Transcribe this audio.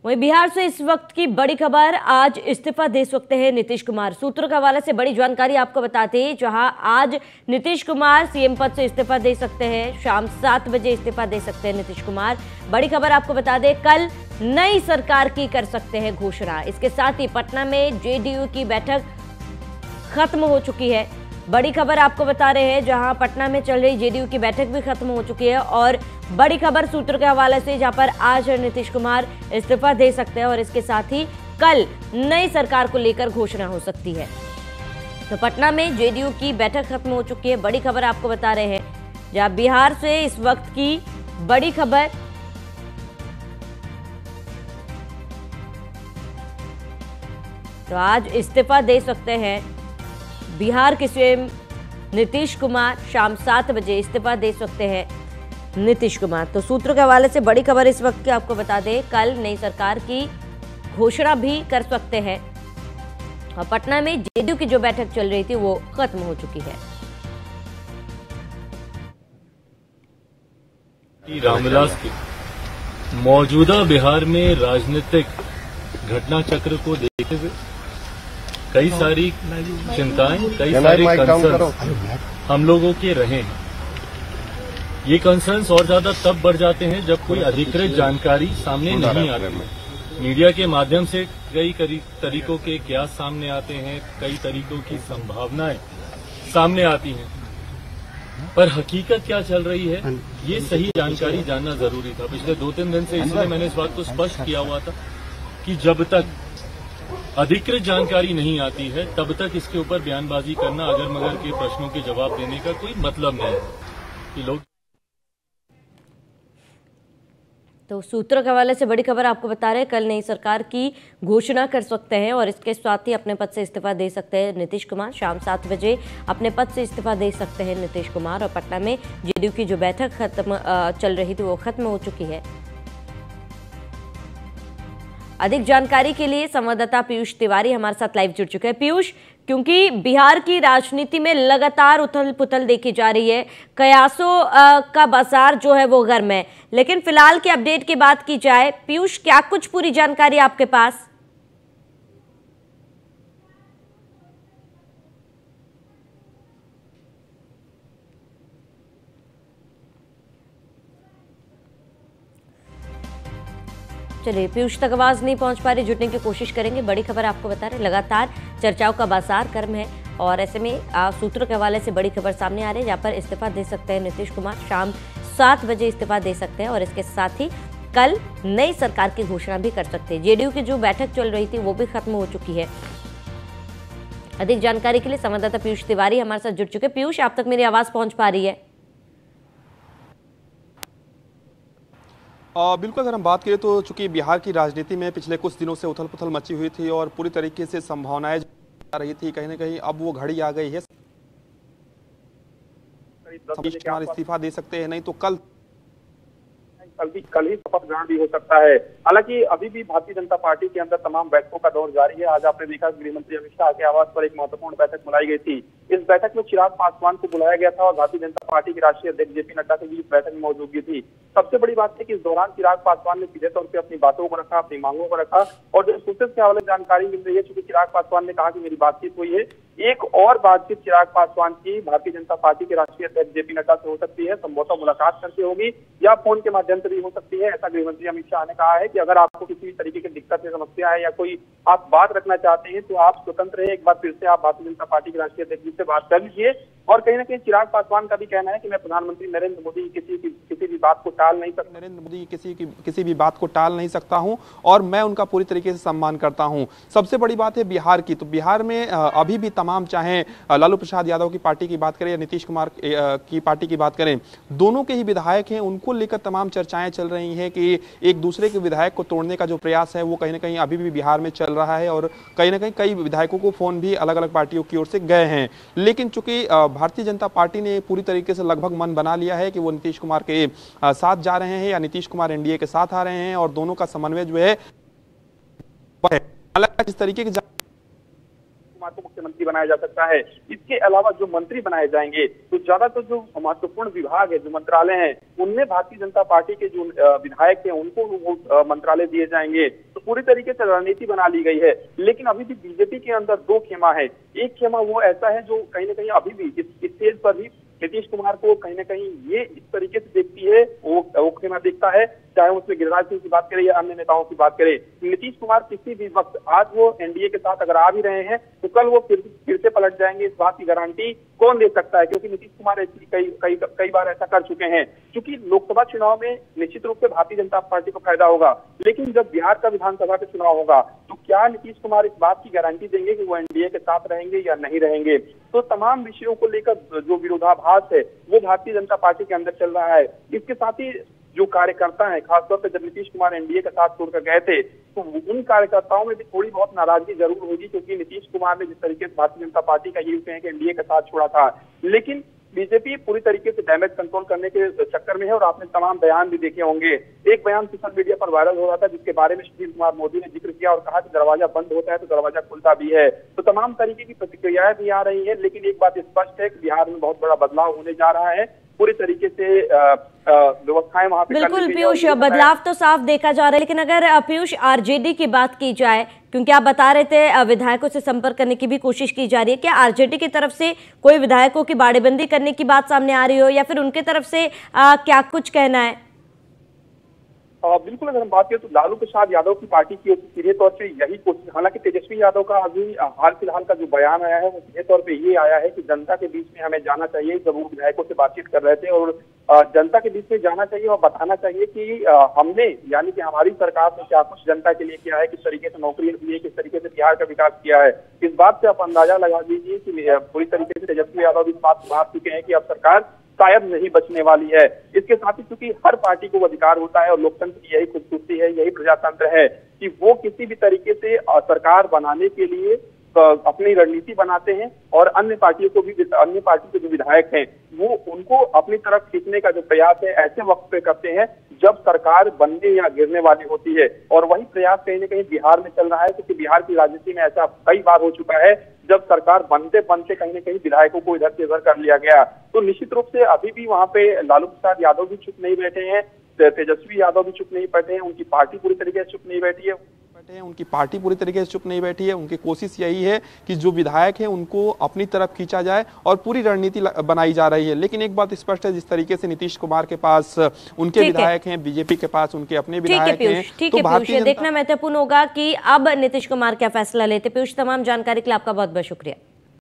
वहीं बिहार से इस वक्त की बड़ी खबर, आज इस्तीफा दे सकते हैं नीतीश कुमार। सूत्रों के हवाले से बड़ी जानकारी आपको बताते हैं, जहां आज नीतीश कुमार सीएम पद से इस्तीफा दे सकते हैं। शाम 7 बजे इस्तीफा दे सकते हैं नीतीश कुमार। बड़ी खबर आपको बता दें, कल नई सरकार की कर सकते हैं घोषणा। इसके साथ ही पटना में जेडीयू की बैठक खत्म हो चुकी है। बड़ी खबर आपको बता रहे हैं, जहां पटना में चल रही जेडीयू की बैठक भी खत्म हो चुकी है। और बड़ी खबर सूत्रों के हवाले से, जहां पर आज नीतीश कुमार इस्तीफा दे सकते हैं और इसके साथ ही कल नई सरकार को लेकर घोषणा हो सकती है। तो पटना में जेडीयू की बैठक खत्म हो चुकी है। बड़ी खबर आपको बता रहे हैं, जहां बिहार से इस वक्त की बड़ी खबर। तो आज इस्तीफा दे सकते हैं बिहार के सीएम नीतीश कुमार। शाम 7 बजे इस्तीफा दे सकते हैं नीतीश कुमार। तो सूत्रों के हवाले से बड़ी खबर इस वक्त की आपको बता दें, कल नई सरकार की घोषणा भी कर सकते हैं। और पटना में जेडीयू की जो बैठक चल रही थी वो खत्म हो चुकी है। रामविलास की मौजूदा बिहार में राजनीतिक घटना चक्र को देखते हुए कई सारी चिंताएं, कई सारे कंसर्न्स हम लोगों के रहे हैं। ये कंसर्न्स और ज्यादा तब बढ़ जाते हैं जब कोई अधिकृत जानकारी सामने नहीं आती। मीडिया के माध्यम से कई तरीकों के क्यास सामने आते हैं, कई तरीकों की संभावनाएं सामने आती हैं, पर हकीकत क्या चल रही है ये सही जानकारी जानना जरूरी था। पिछले 2-3 दिन से इसलिए मैंने इस बात को स्पष्ट किया हुआ था कि जब तक अधिकृत जानकारी नहीं आती है तब तक इसके ऊपर बयानबाजी करना, अगर मगर के प्रश्नों के जवाब देने का कोई मतलब नहीं है कि लोग। तो सूत्रों के हवाले से बड़ी खबर आपको बता रहे हैं, कल नई सरकार की घोषणा कर सकते हैं और इसके साथ ही अपने पद से इस्तीफा दे सकते हैं नीतीश कुमार। शाम 7 बजे अपने पद से इस्तीफा दे सकते हैं नीतीश कुमार। और पटना में जेडीयू की जो बैठक चल रही थी वो खत्म हो चुकी है। अधिक जानकारी के लिए संवाददाता पीयूष तिवारी हमारे साथ लाइव जुड़ चुके हैं। पीयूष, क्योंकि बिहार की राजनीति में लगातार उथल पुथल देखी जा रही है, कयासों का बाजार जो है वो गर्म है, लेकिन फिलहाल की अपडेट की बात की जाए, पीयूष क्या कुछ पूरी जानकारी आपके पास? चलिए, पीयूष तक आवाज नहीं पहुंच पा रही, जुटने की कोशिश करेंगे। बड़ी खबर आपको बता रहे, लगातार चर्चाओं का बाजार गर्म है और ऐसे में सूत्रों के हवाले से बड़ी खबर सामने आ रही है, जहां पर इस्तीफा दे सकते हैं नीतीश कुमार। शाम 7 बजे इस्तीफा दे सकते हैं और इसके साथ ही कल नई सरकार की घोषणा भी कर सकते हैं। जेडीयू की जो बैठक चल रही थी वो भी खत्म हो चुकी है। अधिक जानकारी के लिए संवाददाता पीयूष तिवारी हमारे साथ जुड़ चुके हैं। पीयूष, आप तक मेरी आवाज पहुंच पा रही है? बिल्कुल, अगर हम बात करें तो चूंकि बिहार की राजनीति में पिछले कुछ दिनों से उथल पुथल मची हुई थी और पूरी तरीके से संभावनाएं आ रही थी, कहीं ना कहीं अब वो घड़ी आ गई है। नीतीश कुमार इस्तीफा दे सकते हैं, नहीं तो कल ही शपथ ग्रहण भी हो सकता है। हालांकि अभी भी भारतीय जनता पार्टी के अंदर तमाम बैठकों का दौर जारी है। आज आपने देखा गृह मंत्री अमित शाह के आवास पर एक महत्वपूर्ण बैठक बुलाई गई थी। इस बैठक में चिराग पासवान को बुलाया गया था और भारतीय जनता पार्टी के राष्ट्रीय अध्यक्ष जेपी नड्डा की भी इस बैठक में मौजूदगी थी। सबसे बड़ी बात है कि इस दौरान चिराग पासवान ने सीधे तौर पर अपनी बातों को रखा, अपनी मांगों को रखा। और जो सूत्रों के हवाले जानकारी मिल रही है, चूंकि चिराग पासवान ने कहा कि मेरी बातचीत हुई है, एक और बातचीत चिराग पासवान की भारतीय जनता पार्टी के राष्ट्रीय अध्यक्ष जेपी नड्डा से हो सकती है। संभवतः मुलाकात करके होगी या फोन के माध्यम से भी हो सकती है। ऐसा गृह मंत्री अमित शाह ने कहा है कि अगर आपको किसी भी तरीके की दिक्कत या समस्या है या कोई आप बात रखना चाहते हैं तो आप स्वतंत्र है, एक बार फिर से आप भारतीय जनता पार्टी के राष्ट्रीय अध्यक्ष जी से बात कर लीजिए। और कहीं ना कहीं चिराग पासवान का भी कहना है कि मैं प्रधानमंत्री नरेंद्र मोदी किसी भी बात को टाल नहीं सकता, नरेंद्र मोदी किसी भी बात को टाल नहीं सकता हूं और मैं उनका पूरी तरीके से सम्मान करता हूं। सबसे बड़ी बात है बिहार की, तो बिहार में अभी भी तमाम, चाहे लालू प्रसाद यादव की पार्टी की बात करें या नीतीश कुमार की पार्टी की बात करें, दोनों के ही विधायक हैं, उनको लेकर तमाम चर्चाएं चल रही हैं कि एक दूसरे के विधायक को तोड़ने का जो प्रयास है वो कहीं ना कहीं अभी भी बिहार में चल रहा है और कहीं ना कहीं कई विधायकों को फोन भी अलग अलग पार्टियों की ओर से गए हैं। लेकिन चूंकि भारतीय जनता पार्टी ने पूरी तरीके से लगभग मन बना लिया है कि वो नीतीश कुमार के साथ जा रहे हैं या नीतीश कुमार एनडीए के साथ आ रहे हैं और दोनों का समन्वय जो है अलग इस तरीके के को मुख्यमंत्री बनाया जा सकता है। इसके अलावा जो मंत्री बनाए जाएंगे तो ज्यादातर जो महत्वपूर्ण विभाग है, जो मंत्रालय हैं, उनमें भारतीय जनता पार्टी के जो विधायक हैं उनको वो मंत्रालय दिए जाएंगे। तो पूरी तरीके से रणनीति बना ली गई है। लेकिन अभी भी बीजेपी के अंदर दो खेमा है। एक खेमा वो ऐसा है जो कहीं ना कहीं अभी भी इस स्टेज पर भी नीतीश कुमार को कहीं ना कहीं ये इस तरीके से देखती है, वो खेमा देखता है, चाहे उसमें गिरिराज सिंह की बात करें या अन्य नेताओं की बात करें। नीतीश कुमार किसी भी वक्त, आज वो एनडीए के साथ अगर आ भी रहे हैं तो कल वो फिर से पलट जाएंगे, इस बात की गारंटी कौन दे सकता है? क्योंकि नीतीश कुमार कई बार ऐसा कर चुके हैं। क्योंकि लोकसभा चुनाव में निश्चित रूप से भारतीय जनता पार्टी को फायदा होगा, लेकिन जब बिहार का विधानसभा का चुनाव होगा तो क्या नीतीश कुमार इस बात की गारंटी देंगे कि वो एनडीए के साथ रहेंगे या नहीं रहेंगे? तो तमाम विषयों को लेकर जो विरोधाभास है वो भारतीय जनता पार्टी के अंदर चल रहा है। इसके साथ ही जो कार्यकर्ता हैं, खासतौर पर जब नीतीश कुमार एनडीए का साथ छोड़कर गए थे तो उन कार्यकर्ताओं में भी थोड़ी बहुत नाराजगी जरूर होगी, क्योंकि नीतीश कुमार ने जिस तरीके से भारतीय जनता पार्टी का ये कहें कि एनडीए का साथ छोड़ा था, लेकिन बीजेपी पूरी तरीके से डैमेज कंट्रोल करने के चक्कर में है। और आपने तमाम बयान भी देखे होंगे। एक बयान सोशल मीडिया पर वायरल हो रहा था जिसके बारे में सुशील कुमार मोदी ने जिक्र किया और कहा कि दरवाजा बंद होता है तो दरवाजा खुलता भी है। तो तमाम तरीके की प्रतिक्रियाएं भी आ रही है, लेकिन एक बात स्पष्ट है कि बिहार में बहुत बड़ा बदलाव होने जा रहा है। पूरी तरीके से व्यवस्थाएं वहां पे बिल्कुल पीयूष, बदलाव तो साफ देखा जा रहा है। लेकिन अगर पीयूष आरजेडी की बात की जाए, क्योंकि आप बता रहे थे विधायकों से संपर्क करने की भी कोशिश की जा रही है, क्या आरजेडी की तरफ से कोई विधायकों की बाड़ेबंदी करने की बात सामने आ रही हो, या फिर उनके तरफ से क्या कुछ कहना है? बिल्कुल, अगर हम बात करें तो लालू प्रसाद यादव की पार्टी की सीधे तौर पे यही कोशिश, हालांकि तेजस्वी यादव का अभी हाल फिलहाल का जो बयान आया है वो सीधे तौर पे ये आया है कि जनता के बीच में हमें जाना चाहिए। जब वो विधायकों से बातचीत कर रहे थे और जनता के बीच में जाना चाहिए और बताना चाहिए कि हमने, यानी कि हमारी सरकार ने क्या कुछ जनता के लिए किया है, किस तरीके से नौकरियां दी है, किस तरीके से बिहार का विकास किया है। इस बात से आप अंदाजा लगा दीजिए कि पूरी तरीके से तेजस्वी यादव इस बात बात चुके हैं कि अब सरकार शायद नहीं बचने वाली है। इसके साथ ही चूंकि हर पार्टी को अधिकार होता है और लोकतंत्र की यही खूबसूरती है, यही प्रजातंत्र है कि वो किसी भी तरीके से सरकार बनाने के लिए अपनी रणनीति बनाते हैं और अन्य पार्टियों को भी, अन्य पार्टी के जो विधायक हैं वो उनको अपनी तरफ खींचने का जो प्रयास है ऐसे वक्त पे करते हैं जब सरकार बनने या गिरने वाली होती है। और वही प्रयास कहीं ना कहीं बिहार में चल रहा है, क्योंकि बिहार की राजनीति में ऐसा कई बार हो चुका है जब सरकार बनते बनते कहीं ना कहीं विधायकों को इधर से उधर कर लिया गया। तो निश्चित रूप से अभी भी वहां पे लालू प्रसाद यादव भी चुप नहीं बैठे हैं, तेजस्वी यादव भी चुप नहीं बैठे हैं, उनकी पार्टी पूरी तरीके से चुप नहीं बैठी है, उनकी पार्टी पूरी तरीके से चुप नहीं बैठी है। उनकी कोशिश यही है कि जो विधायक हैं उनको अपनी तरफ खींचा जाए और पूरी रणनीति बनाई जा रही है। लेकिन एक बात स्पष्ट है, जिस तरीके से नीतीश कुमार के पास उनके विधायक हैं, बीजेपी के पास उनके अपने विधायक हैं, तो भारतीय देखना महत्वपूर्ण होगा कि अब नीतीश कुमार क्या फैसला लेते। पीयूष, तमाम जानकारी के लिए आपका बहुत बहुत शुक्रिया।